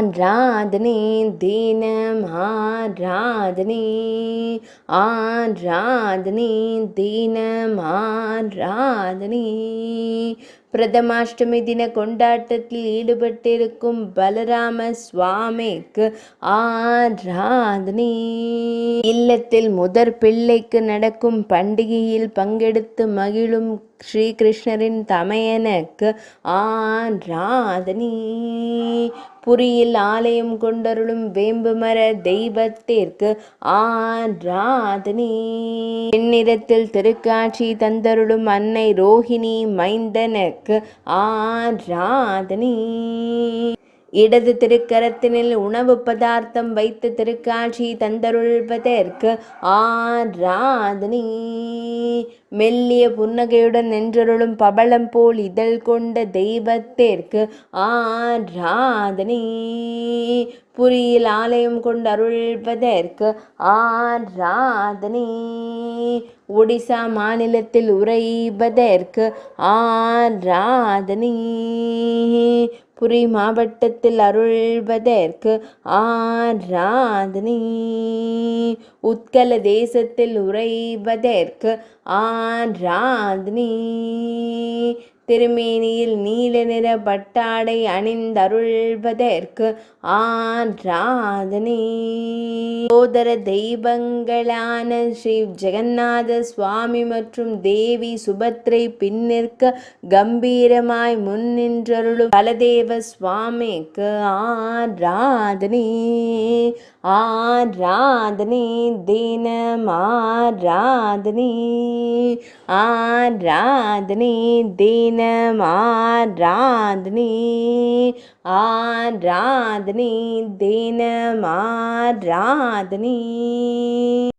ஆராதனை தினம் ஆராதனை ஆராதனை தினம் ஆராதனை. பிரதமாஷ்டமி தின கொண்டாட்டத்தில் ஈடுபட்டிருக்கும் பலராம சுவாமிக்கு ஆராதனை. இல்லத்தில் முதற் பிள்ளைக்கு நடக்கும் பண்டிகையில் பங்கெடுத்து மகிழும் ஸ்ரீகிருஷ்ணரின் தமையனுக்கு ஆராதனை. புரியில் ஆலயம் கொண்டருளும் வேம்புமர தெய்வத்திற்கு ஆராதனை. வெண்ணிறத்தில் திருக்காட்சி தந்தருளும் அன்னை ரோஹிணி மைந்தனுக்கு ஆராதனை. இடது திருக்கரத்தினில் உணவு பதார்த்தம் வைத்து திருக்காட்சி தந்தருள்வதற்கு ஆராதனை. மெல்லிய புன்னகையுடன் நின்றருளும் பவளம் போல் இதழ் கொண்ட தெய்வத்திற்கு ஆராதனை. புரியில் ஆலயம் கொண்டு அருள்வதற்கு ஆராதனை. ஒடிசா மாநிலத்தில் உறைவதற்கு ஆராதனை. புரி மாவட்டத்தில் அருள்வதற்கு ஆராதனை. உத்கல தேசத்தில் உறைவதற்கு ஆராதனை. திருமேனியில் நீல நிற பட்டாடை அணிந்தருள்வதற்கு ஆராதனை. சோதர தெய்வங்களான ஸ்ரீ ஜெகநாத சுவாமி மற்றும் தேவி சுபத்ரை பின்னிற்க கம்பீரமாய் முன்னின்றருளும் பலதேவ சுவாமிக்கு ஆராதனை. ஆராதனை தினம் ஆராதனை ஆராதனை தினம் ஆராதனை ஆராதனை தினம் ஆராதனை.